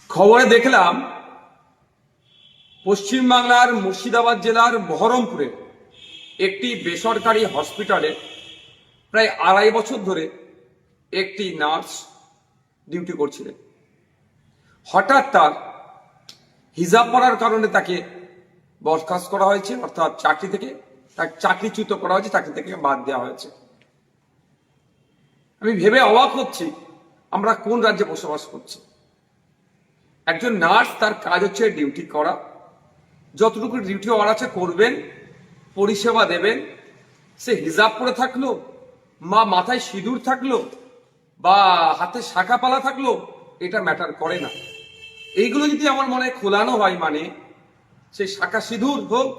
খবরে দেখলাম পশ্চিমবাংলার মুর্শিদাবাদ জেলার বহরমপুরে একটি বেসরকারি হসপিটালে প্রায় 2.5 বছর ধরে একটি নার্স ডিউটি করছিলেন। হঠাৎ তার হিজাব পরার কারণে তাকে বরখাস্ত করা হয়েছে, অর্থাৎ তাকে চাকরিচ্যুত করা হয়েছে, চাকরি থেকে বাদ দেওয়া হয়েছে। আমি ভেবে অবাক হচ্ছি আমরা কোন রাজ্যে বসবাস করছি। একজন নার্স, তার কাজ হচ্ছে ডিউটি করা, যতটুকু ডিউটি হওয়ার আছে করবেন, পরিষেবা দেবেন। সে হিজাব পরে থাকলো, বা মাথায় সিঁদুর থাকলো, বা হাতে শাখা পালা থাকলো, এটা ম্যাটার করে না। এইগুলো যদি আমার মনে খোলানো হয়, মানে সে শাখা সিঁদুর হোক,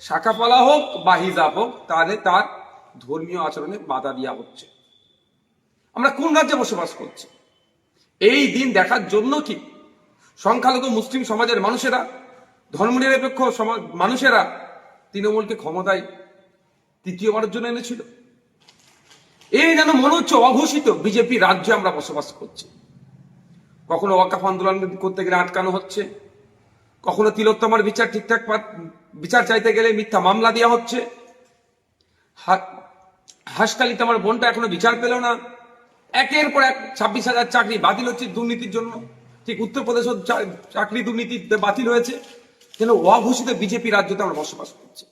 শাখা পালা হোক বা হিজাব হোক, তাহলে তার ধর্মীয় আচরণে বাধা দেওয়া হচ্ছে। আমরা কোন রাজ্যে বসবাস করছি? এই দিন দেখার জন্য কি সংখ্যালঘু মুসলিম সমাজের মানুষেরা, ধর্মনিরপেক্ষ সমাজ মানুষেরা তৃণমূলকে ক্ষমতায় তৃতীয়বারের জন্য এনেছিল? এই যেন মনে হচ্ছে অঘোষিত বিজেপি রাজ্যে আমরা বসবাস করছি। কখনো ওয়াকফ আন্দোলন করতে গেলে আটকানো হচ্ছে, কখনো তিলোত্তমার বিচার ঠিকঠাক বিচার চাইতে গেলে মিথ্যা মামলা দেওয়া হচ্ছে। হাসকালিতে আমার বোনটা এখনো বিচার পেল না। একের পর এক 26,000 চাকরি বাতিল হচ্ছে দুর্নীতির জন্য। ঠিক উত্তরপ্রদেশও চাকরি দুর্নীতি বাতিল হয়েছে। যেন অঘোষিত বিজেপি রাজ্যতে আমরা বসবাস করছি।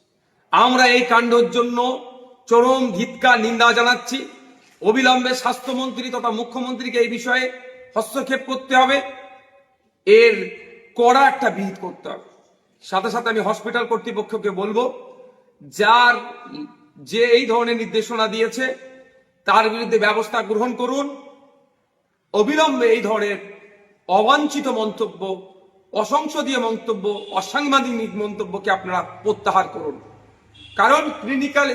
আমরা এই কাণ্ডের জন্য চরম ধিক্কার নিন্দা জানাচ্ছি। অবিলম্বে স্বাস্থ্যমন্ত্রী তথা মুখ্যমন্ত্রীকে এই বিষয়ে হস্তক্ষেপ করতে হবে, এর কড়া একটা বিহিত করতে হবে। সাথে সাথে আমি হসপিটাল কর্তৃপক্ষকে বলবো, যে এই ধরনের নির্দেশনা দিয়েছে তার বিরুদ্ধে ব্যবস্থা গ্রহণ করুন। অবিলম্বে এই ধরনের অবাঞ্ছিত মন্তব্য, অসংসদীয় মন্তব্য, অসাংবিধানিক মন্তব্যকে আপনারা প্রত্যাহার করুন। কারণ ক্লিনিক্যাল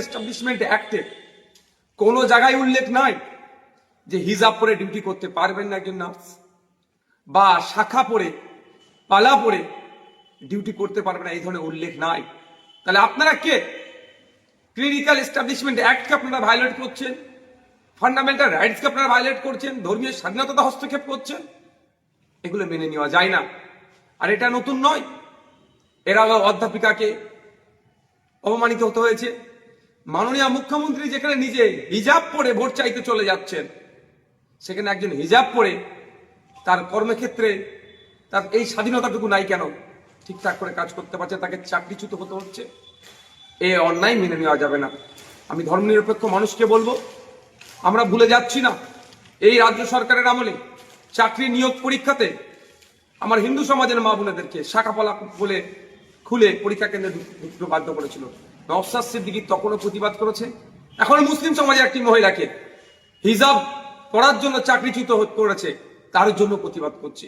এস্টাবলিশমেন্ট অ্যাক্টে কোনো জায়গায় উল্লেখ নাই যে হিজাব পরে ডিউটি করতে পারবেন না একজন নার্স, বা শাখা পরে পালা পরে ডিউটি করতে পারবেন না, এই ধরনের উল্লেখ নাই। তাহলে আপনারা কে? ক্লিনিক্যাল এস্টাবলিশমেন্ট অ্যাক্টকে আপনারা ভায়োলেট করছেন, ফান্ডামেন্টাল রাইটসকে আপনারা ভায়োলেট করছেন, ধর্মীয় স্বাধীনতা হস্তক্ষেপ করছেন। এগুলো মেনে নেওয়া যায় না। আর এটা নতুন নয়, এর আগে অধ্যাপিকাকে অপমানিত হতে হয়েছে। মাননীয় মুখ্যমন্ত্রী যেখানে নিজে হিজাব পরে ভোট চাইতে চলে যাচ্ছেন, সেখানে একজন হিজাব পরে তার কর্মক্ষেত্রে তার এই স্বাধীনতাটুকু নাই কেন? ঠিকঠাক করে কাজ করতে পারছে, তাকে চাকরিচ্যুত হতে হচ্ছে। এই অন্যায় মেনে নেওয়া যাবে না। আমি ধর্মনিরপেক্ষ মানুষকে বলবো, আমরা ভুলে যাচ্ছি না এই রাজ্য সরকারের আমলে চাকরি নিয়োগ পরীক্ষাতে আমার হিন্দু সমাজের মা বোনেদেরকে শাখাপালা বলে খুলে পরীক্ষা কেন্দ্রে ঢুকতে বাধ্য করেছিল। নওশাদ সিদ্দিকী তখনও প্রতিবাদ করেছে। এখন মুসলিম সমাজের একটি মহিলাকে হিজাব করার জন্য চাকরিচ্যুত করেছে, তার জন্য প্রতিবাদ করছে।